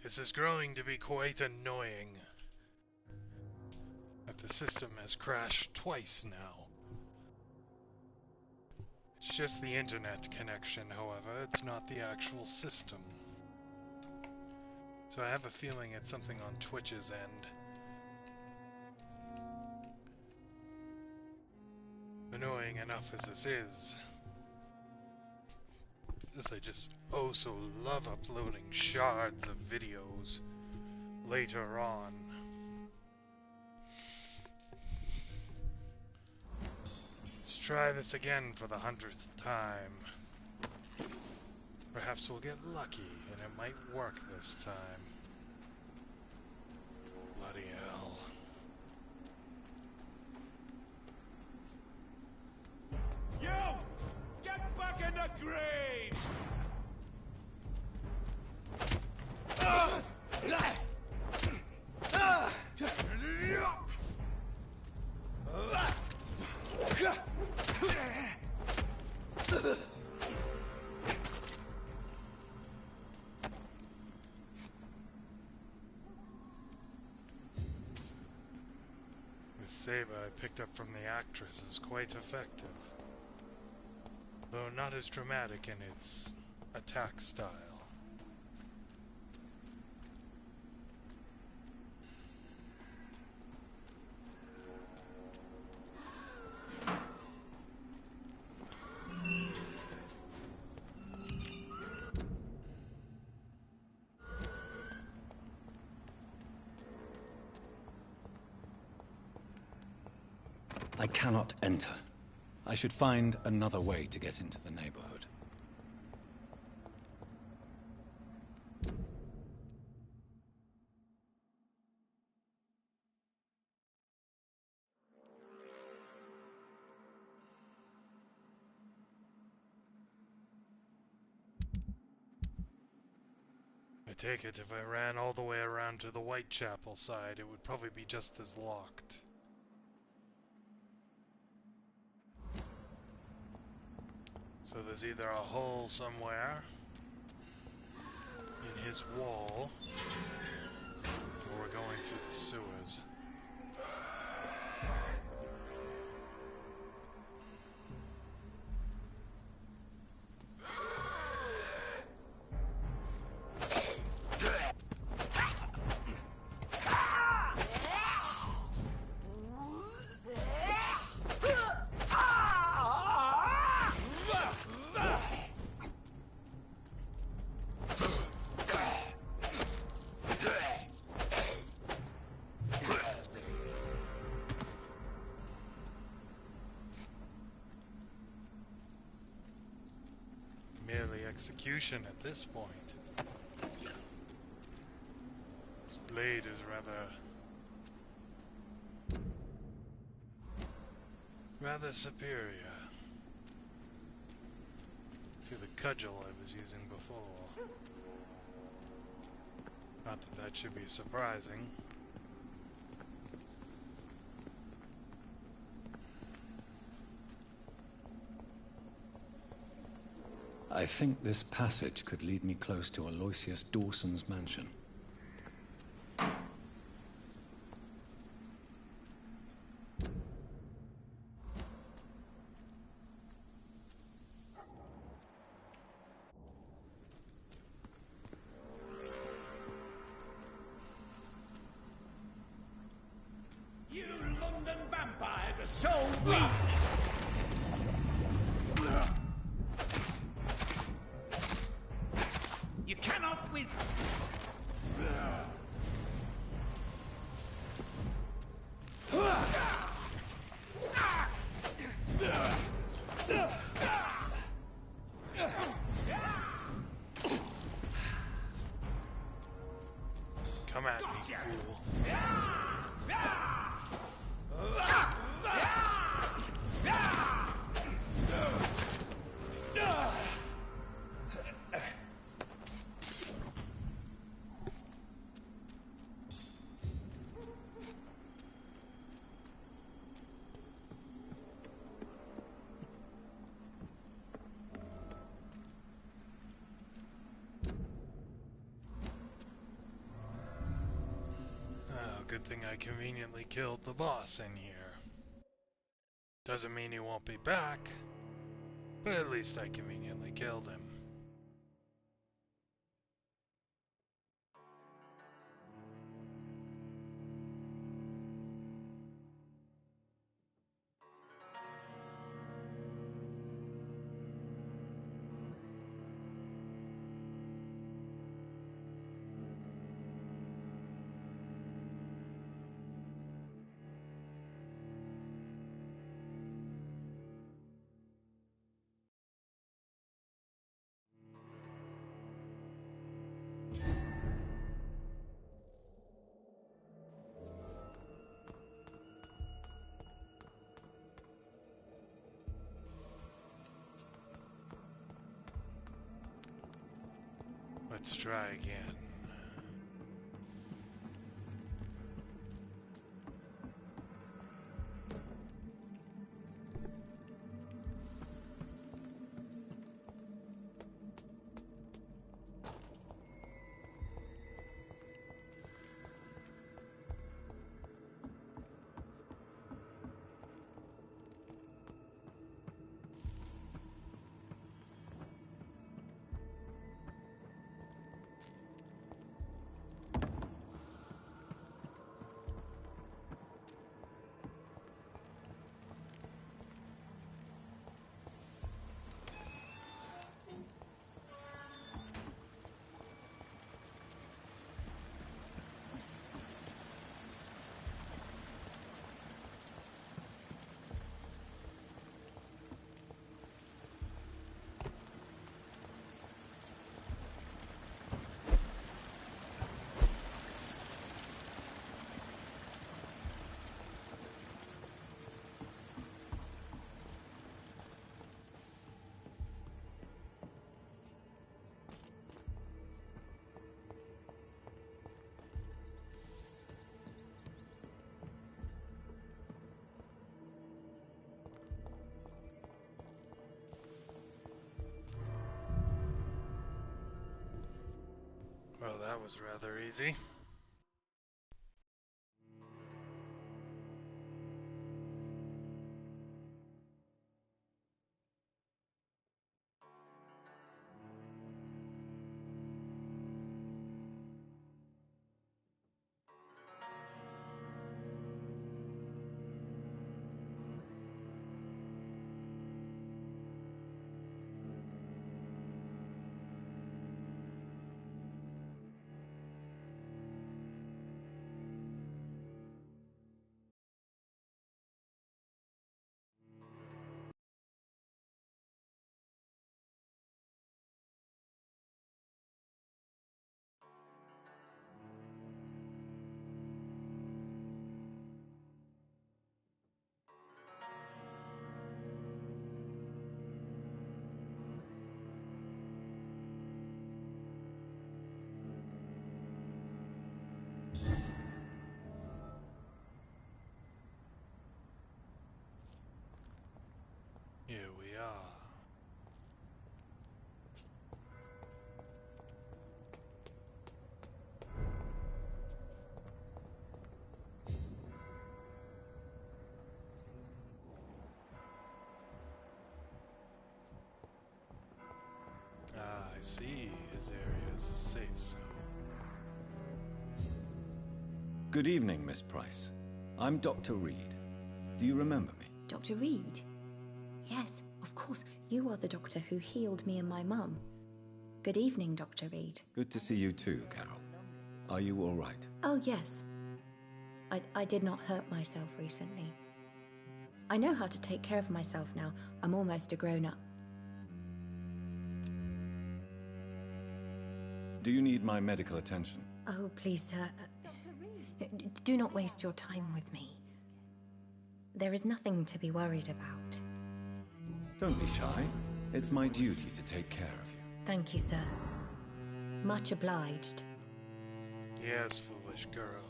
This is growing to be quite annoying. That the system has crashed twice now. It's just the internet connection, however, it's not the actual system. So I have a feeling it's something on Twitch's end. Annoying enough as this is. As I just oh so love uploading shards of videos later on. Let's try this again for the 100th time. Perhaps we'll get lucky and it might work this time. Bloody hell. You! Get back in the grave! The saber I picked up from the actress is quite effective, though not as dramatic in its attack style. I cannot enter. I should find another way to get into the neighborhood. I take it if I ran all the way around to the Whitechapel side, it would probably be just as locked. So there's either a hole somewhere in his wall, or we're going through the sewers. Execution at this point. This blade is rather superior to the cudgel I was using before. Not that that should be surprising. I think this passage could lead me close to Aloysius Dawson's mansion. You London vampires are so weak! You cannot win. Come at me, fool. thing I conveniently killed the boss in here. Doesn't mean he won't be back, but at least I conveniently killed him. Let's try again. Well, that was rather easy. Here we are. Ah, I see. His area is a safe zone. Good evening, Miss Price. I'm Dr. Reed. Do you remember me? Dr. Reed? Yes, of course. You are the doctor who healed me and my mum. Good evening, Dr. Reed. Good to see you too, Carol. Are you all right? Oh, yes. I did not hurt myself recently. I know how to take care of myself now. I'm almost a grown-up. Do you need my medical attention? Oh, please, sir. Do not waste your time with me. There is nothing to be worried about. Don't be shy. It's my duty to take care of you. Thank you, sir. Much obliged. Yes, foolish girl.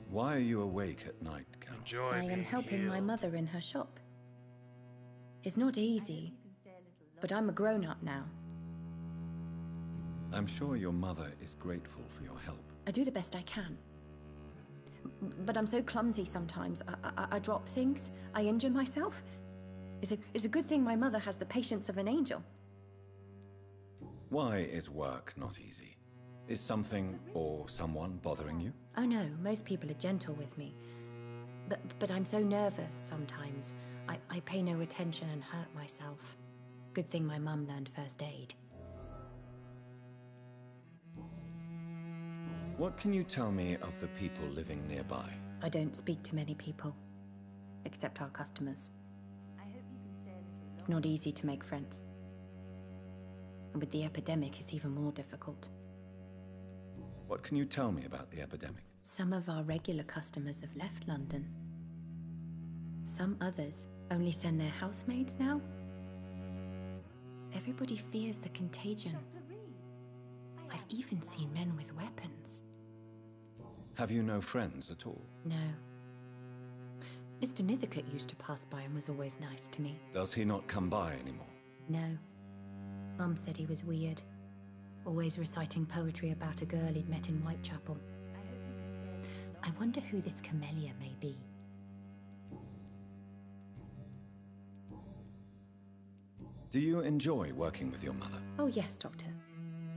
Why are you awake at night, Carol? Enjoy I am being helping my healed. mother in her shop. It's not easy, but I'm a grown-up now. I'm sure your mother is grateful for your help. I do the best I can. But I'm so clumsy sometimes. I drop things. I injure myself. It's a good thing my mother has the patience of an angel. Why is work not easy? Is something or someone bothering you? Oh no, most people are gentle with me. But I'm so nervous sometimes. I pay no attention and hurt myself. Good thing my mum learned first aid. What can you tell me of the people living nearby? I don't speak to many people, except our customers. It's not easy to make friends. And with the epidemic, it's even more difficult. What can you tell me about the epidemic? Some of our regular customers have left London. Some others only send their housemaids now. Everybody fears the contagion. I've even seen men with weapons. Have you no friends at all? No. Mr. Nithercote used to pass by and was always nice to me. Does he not come by anymore? No. Mum said he was weird. Always reciting poetry about a girl he'd met in Whitechapel. I wonder who this camellia may be. Do you enjoy working with your mother? Oh yes, Doctor.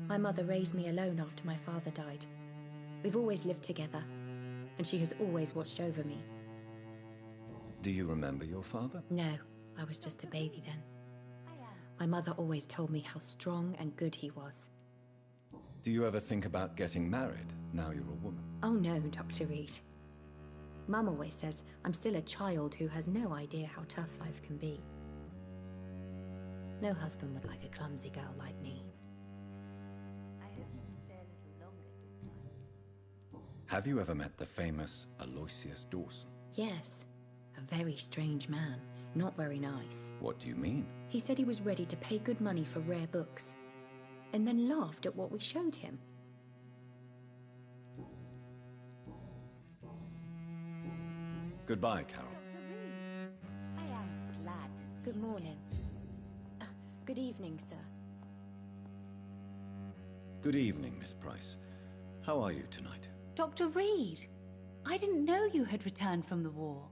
My mother raised me alone after my father died. We've always lived together, and she has always watched over me. Do you remember your father? No, I was just a baby then. My mother always told me how strong and good he was. Do you ever think about getting married now you're a woman? Oh no, Dr. Reed. Mum always says I'm still a child who has no idea how tough life can be. No husband would like a clumsy girl like me. Have you ever met the famous Aloysius Dawson? Yes, a very strange man, not very nice. What do you mean? He said he was ready to pay good money for rare books, and then laughed at what we showed him. Goodbye, Carol. I am glad to see Good morning. Good evening, sir. Good evening, Miss Price. How are you tonight? Dr. Reed, I didn't know you had returned from the war.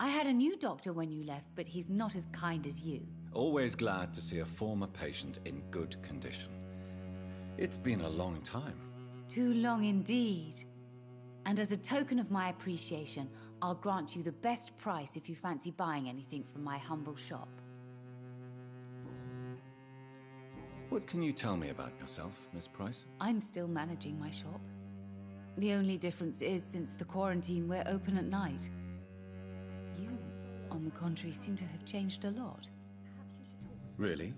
I had a new doctor when you left, but he's not as kind as you. Always glad to see a former patient in good condition. It's been a long time. Too long indeed. And as a token of my appreciation, I'll grant you the best price if you fancy buying anything from my humble shop. What can you tell me about yourself, Miss Price? I'm still managing my shop. The only difference is, since the quarantine, we're open at night. You, on the contrary, seem to have changed a lot. Really?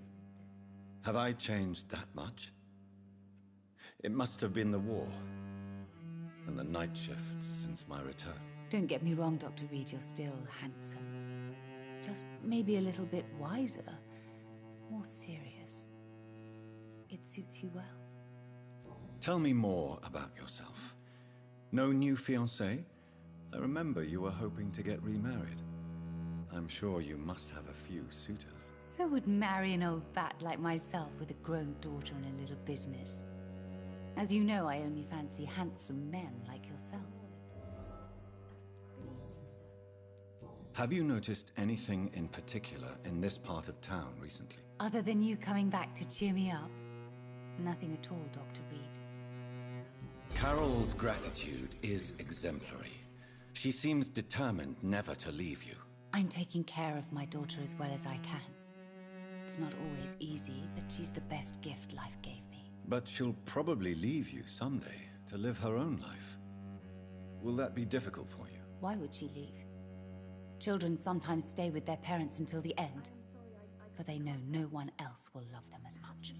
Have I changed that much? It must have been the war and the night shifts since my return. Don't get me wrong, Dr. Reed, you're still handsome. Just maybe a little bit wiser, more serious. It suits you well. Tell me more about yourself. No new fiancé? I remember you were hoping to get remarried. I'm sure you must have a few suitors. Who would marry an old bat like myself with a grown daughter and a little business? As you know, I only fancy handsome men like yourself. Have you noticed anything in particular in this part of town recently? Other than you coming back to cheer me up? Nothing at all, Dr. Reed. Carol's gratitude is exemplary. She seems determined never to leave you. I'm taking care of my daughter as well as I can. It's not always easy, but she's the best gift life gave me. But she'll probably leave you someday to live her own life. Will that be difficult for you? Why would she leave? Children sometimes stay with their parents until the end, for they know no one else will love them as much.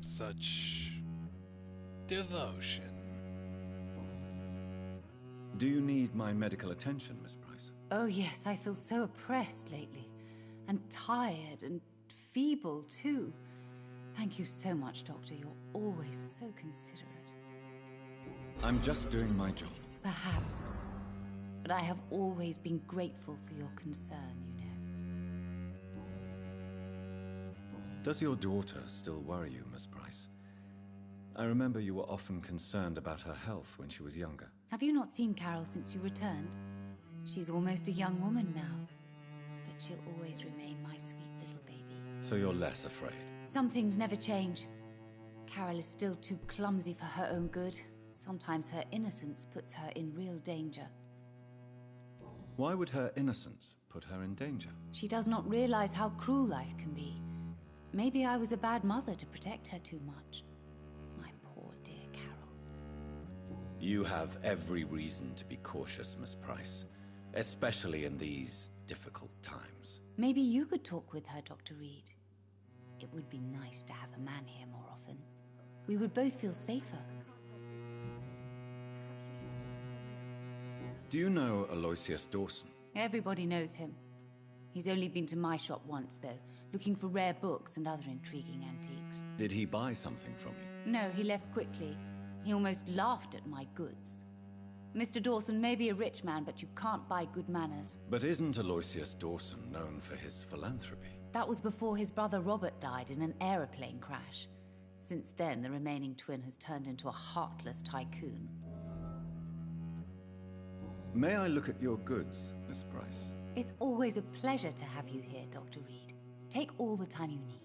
Such devotion. Do you need my medical attention, Miss Price? Oh yes, I feel so oppressed lately, and tired and feeble too. Thank you so much, Doctor. You're always so considerate. I'm just doing my job. Perhaps, but I have always been grateful for your concern, you know. Does your daughter still worry you, Miss Price? I remember you were often concerned about her health when she was younger. Have you not seen Carol since you returned? She's almost a young woman now, but she'll always remain my sweet little baby. So you're less afraid? Some things never change. Carol is still too clumsy for her own good. Sometimes her innocence puts her in real danger. Why would her innocence put her in danger? She does not realize how cruel life can be. Maybe I was a bad mother to protect her too much. My poor dear Carol. You have every reason to be cautious, Miss Price, especially in these difficult times. Maybe you could talk with her, Dr. Reed. It would be nice to have a man here more often. We would both feel safer. Do you know Aloysius Dawson? Everybody knows him. He's only been to my shop once, though, looking for rare books and other intriguing antiques. Did he buy something from you? No, he left quickly. He almost laughed at my goods. Mr. Dawson may be a rich man, but you can't buy good manners. But isn't Aloysius Dawson known for his philanthropy? That was before his brother Robert died in an aeroplane crash. Since then, the remaining twin has turned into a heartless tycoon. May I look at your goods, Miss Price? It's always a pleasure to have you here, Dr. Reed. Take all the time you need.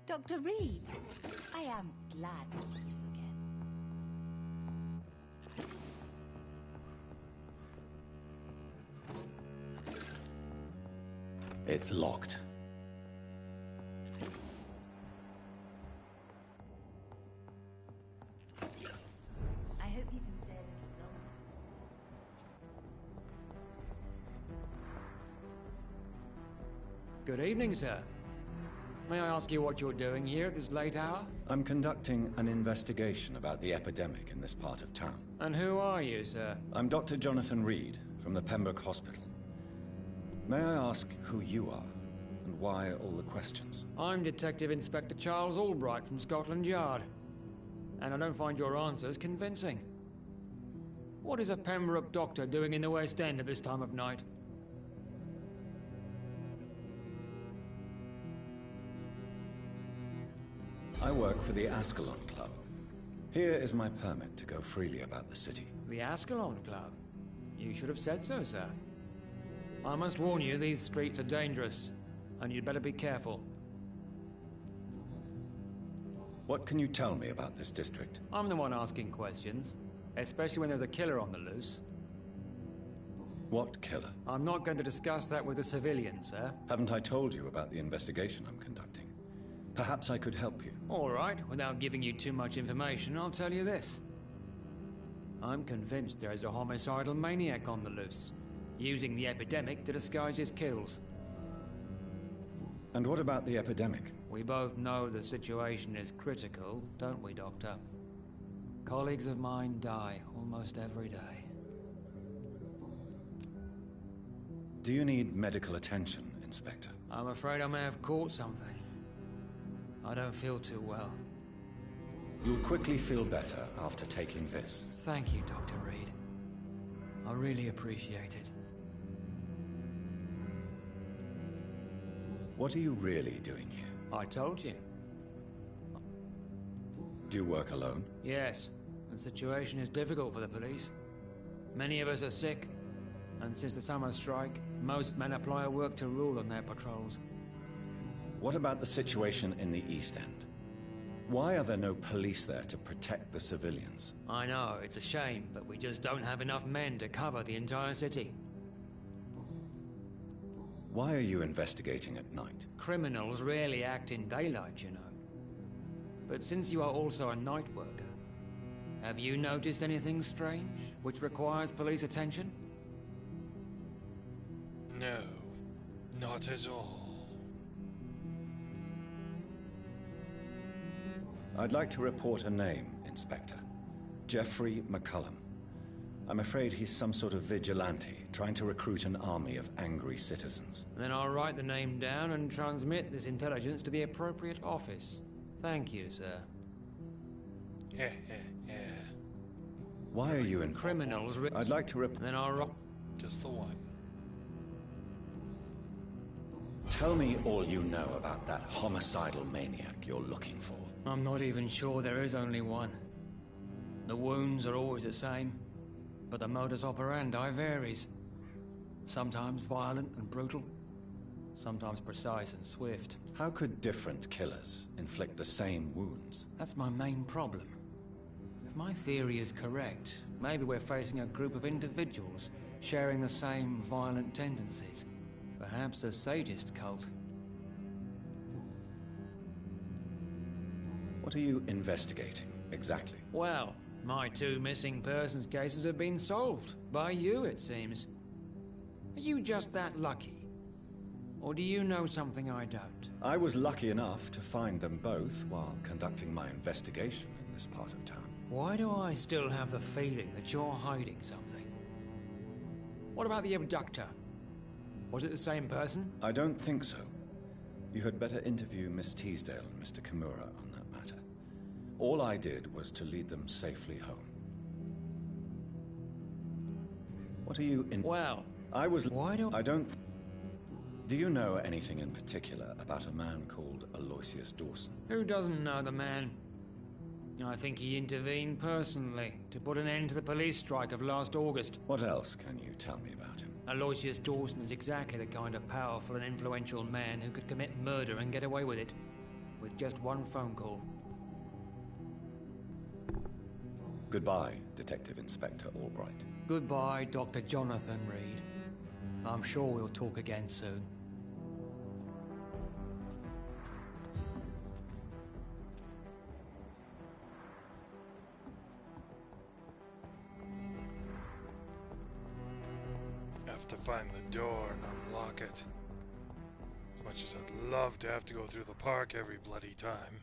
Dr. Reed, I am glad to see you again. It's locked. I hope you can stay a little longer. Good evening, sir. May I ask you what you're doing here at this late hour? I'm conducting an investigation about the epidemic in this part of town. And who are you, sir? I'm Dr. Jonathan Reed from the Pembroke Hospital. May I ask who you are and why all the questions? I'm Detective Inspector Charles Albright from Scotland Yard. And I don't find your answers convincing. What is a Pembroke doctor doing in the West End at this time of night? I work for the Ascalon Club. Here is my permit to go freely about the city. The Ascalon Club? You should have said so, sir. I must warn you, these streets are dangerous, and you'd better be careful. What can you tell me about this district? I'm the one asking questions, especially when there's a killer on the loose. What killer? I'm not going to discuss that with the civilians, sir. Haven't I told you about the investigation I'm conducting? Perhaps I could help you. All right, without giving you too much information, I'll tell you this. I'm convinced there is a homicidal maniac on the loose, using the epidemic to disguise his kills. And what about the epidemic? We both know the situation is critical, don't we, Doctor? Colleagues of mine die almost every day. Do you need medical attention, Inspector? I'm afraid I may have caught something. I don't feel too well. You'll quickly feel better after taking this. Thank you, Dr. Reed. I really appreciate it. What are you really doing here? I told you. Do you work alone? Yes, the situation is difficult for the police. Many of us are sick, and since the summer strike, most men apply a work to rule on their patrols. What about the situation in the East End? Why are there no police there to protect the civilians? I know, it's a shame, but we just don't have enough men to cover the entire city. Why are you investigating at night? Criminals rarely act in daylight, you know. But since you are also a night worker, have you noticed anything strange, which requires police attention? No, not at all. I'd like to report a name, Inspector. Jeffrey McCullum. I'm afraid he's some sort of vigilante, trying to recruit an army of angry citizens. Then I'll write the name down and transmit this intelligence to the appropriate office. Thank you, sir. Yeah. Why are you in... Criminals... I'd like to Then I'll... Just the one. Tell me all you know about that homicidal maniac you're looking for. I'm not even sure there is only one. The wounds are always the same, but the modus operandi varies. Sometimes violent and brutal, sometimes precise and swift. How could different killers inflict the same wounds? That's my main problem. If my theory is correct, maybe we're facing a group of individuals sharing the same violent tendencies. Perhaps a sadist cult. What are you investigating, exactly? Well, my 2 missing persons cases have been solved. By you, it seems. Are you just that lucky? Or do you know something I don't? I was lucky enough to find them both while conducting my investigation in this part of town. Why do I still have the feeling that you're hiding something? What about the abductor? Was it the same person? I don't think so. You had better interview Miss Teasdale and Mr. Kimura on that matter. All I did was to lead them safely home. What are you in... Well, I was... why do... I don't... Do you know anything in particular about a man called Aloysius Dawson? Who doesn't know the man? I think he intervened personally to put an end to the police strike of last August. What else can you tell me about him? Aloysius Dawson is exactly the kind of powerful and influential man who could commit murder and get away with it, with just one phone call. Goodbye, Detective Inspector Albright. Goodbye, Dr. Jonathan Reed. I'm sure we'll talk again soon. Have to find the door and unlock it. As much as I'd love to have to go through the park every bloody time.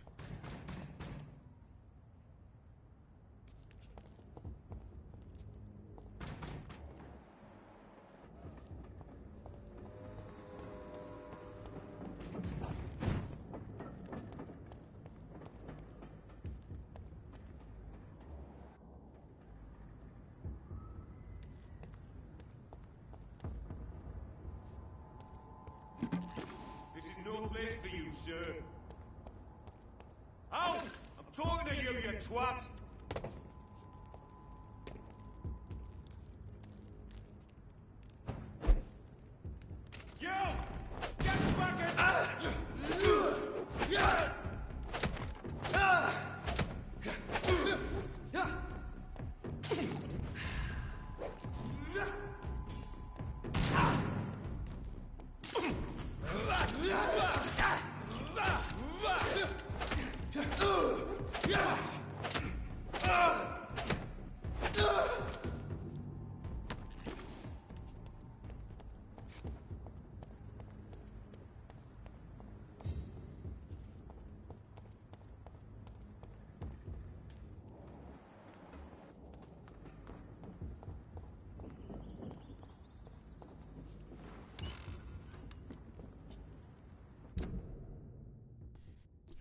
This is no place for you, sir. Out! I'm talking to you, you twat! You! Get back in!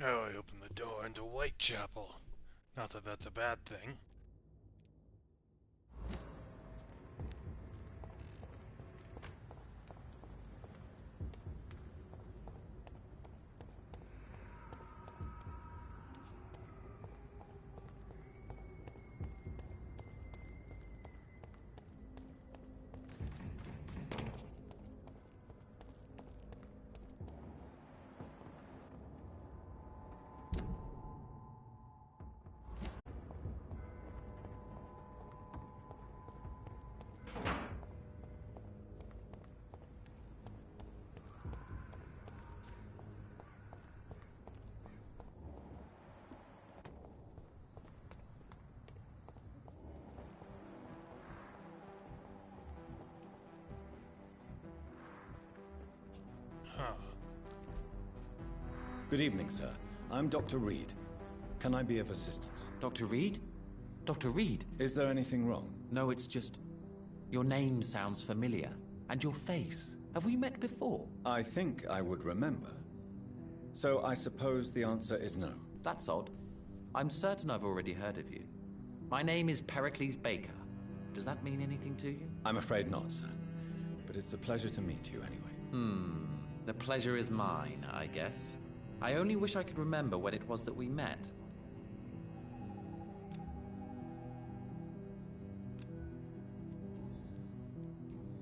Oh, I opened the door into Whitechapel. Not that that's a bad thing. Good evening, sir. I'm Dr. Reed. Can I be of assistance? Dr. Reed? Dr. Reed? Is there anything wrong? No, it's just... your name sounds familiar. And your face. Have we met before? I think I would remember. So I suppose the answer is no. That's odd. I'm certain I've already heard of you. My name is Pericles Baker. Does that mean anything to you? I'm afraid not, sir. But it's a pleasure to meet you anyway. The pleasure is mine, I guess. I only wish I could remember when it was that we met.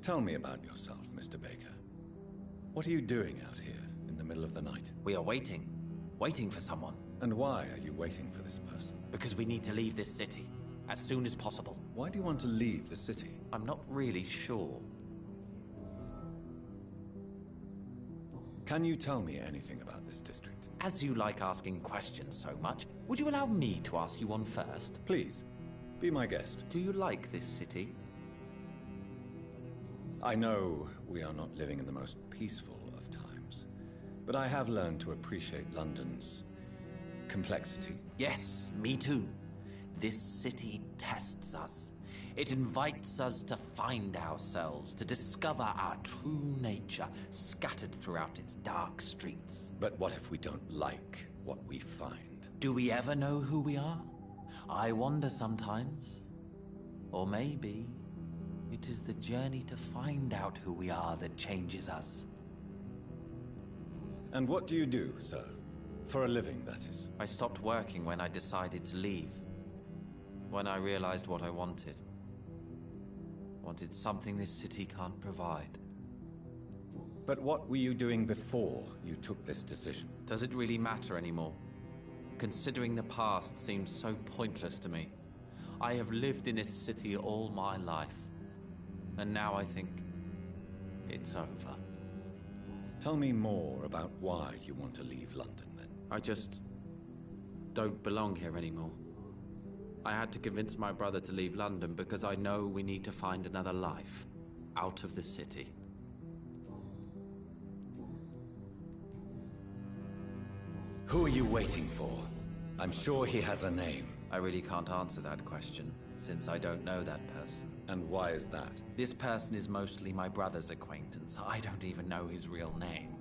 Tell me about yourself, Mr. Baker. What are you doing out here in the middle of the night? We are waiting. Waiting for someone. And why are you waiting for this person? Because we need to leave this city. As soon as possible. Why do you want to leave the city? I'm not really sure. Can you tell me anything about this district? As you like asking questions so much, would you allow me to ask you one first? Please, be my guest. Do you like this city? I know we are not living in the most peaceful of times, but I have learned to appreciate London's complexity. Yes, me too. This city tests us. It invites us to find ourselves, to discover our true nature scattered throughout its dark streets. But what if we don't like what we find? Do we ever know who we are? I wonder sometimes. Or maybe it is the journey to find out who we are that changes us. And what do you do, sir? For a living, that is. I stopped working when I decided to leave. When I realized what I wanted. Wanted something this city can't provide. But what were you doing before you took this decision? Does it really matter anymore? Considering the past seems so pointless to me. I have lived in this city all my life. And now I think it's over. Tell me more about why you want to leave London, then. I just don't belong here anymore. I had to convince my brother to leave London because I know we need to find another life out of the city. Who are you waiting for? I'm sure he has a name. I really can't answer that question, since I don't know that person. And why is that? This person is mostly my brother's acquaintance. I don't even know his real name.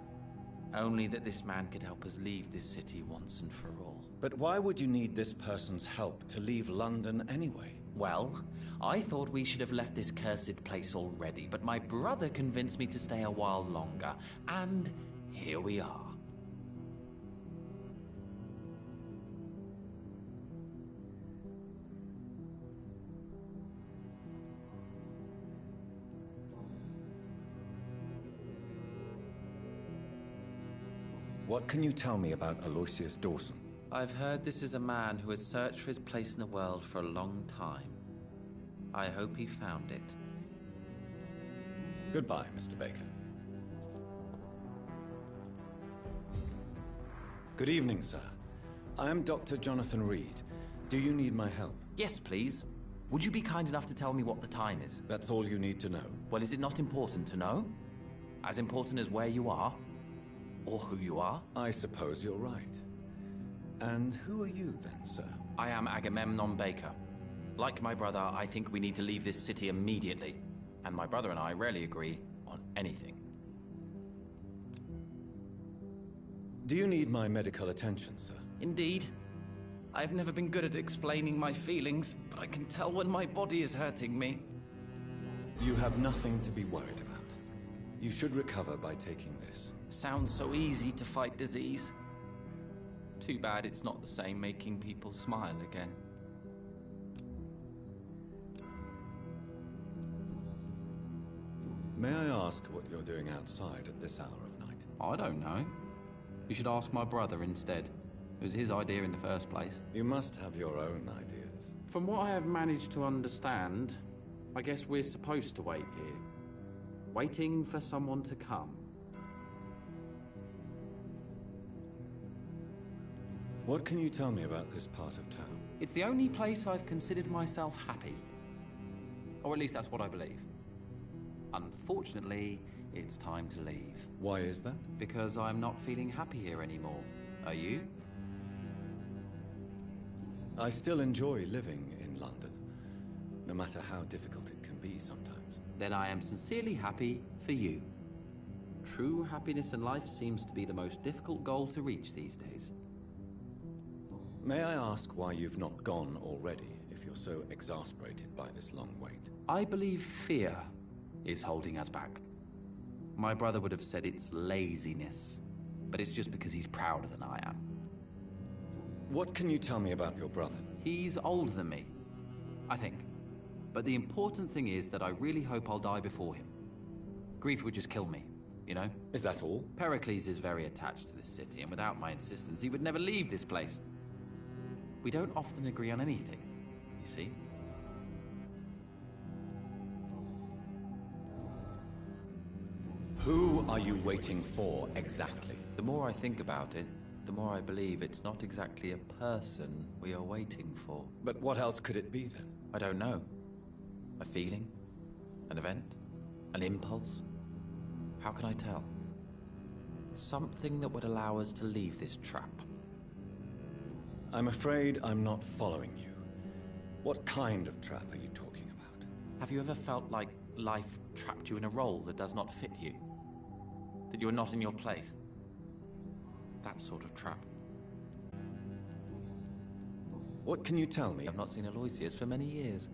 Only that this man could help us leave this city once and for all. But why would you need this person's help to leave London anyway? Well, I thought we should have left this cursed place already, but my brother convinced me to stay a while longer, and here we are. What can you tell me about Aloysius Dawson? I've heard this is a man who has searched for his place in the world for a long time. I hope he found it. Goodbye, Mr. Baker. Good evening, sir. I am Dr. Jonathan Reed. Do you need my help? Yes, please. Would you be kind enough to tell me what the time is? That's all you need to know. Well, is it not important to know? As important as where you are? Or who you are? I suppose you're right. And who are you then, sir? I am Agamemnon Baker. Like my brother, I think we need to leave this city immediately. And my brother and I rarely agree on anything. Do you need my medical attention, sir? Indeed. I've never been good at explaining my feelings, but I can tell when my body is hurting me. You have nothing to be worried about. You should recover by taking this. Sounds so easy to fight disease. Too bad it's not the same making people smile again. May I ask what you're doing outside at this hour of night? I don't know. You should ask my brother instead. It was his idea in the first place. You must have your own ideas. From what I have managed to understand, I guess we're supposed to wait here. Waiting for someone to come. What can you tell me about this part of town? It's the only place I've considered myself happy. Or at least that's what I believe. Unfortunately, it's time to leave. Why is that? Because I'm not feeling happy here anymore. Are you? I still enjoy living in London, no matter how difficult it can be sometimes. Then I am sincerely happy for you. True happiness in life seems to be the most difficult goal to reach these days. May I ask why you've not gone already, if you're so exasperated by this long wait? I believe fear is holding us back. My brother would have said it's laziness, but it's just because he's prouder than I am. What can you tell me about your brother? He's older than me, I think. But the important thing is that I really hope I'll die before him. Grief would just kill me, you know? Is that all? Pericles is very attached to this city, and without my insistence, he would never leave this place. We don't often agree on anything, you see? Who are you waiting for, exactly? The more I think about it, the more I believe it's not exactly a person we are waiting for. But what else could it be, then? I don't know. A feeling? An event? An impulse? How can I tell? Something that would allow us to leave this trap. I'm afraid I'm not following you. What kind of trap are you talking about? Have you ever felt like life trapped you in a role that does not fit you? That you're not in your place? That sort of trap. What can you tell me? I've not seen Aloysius for many years.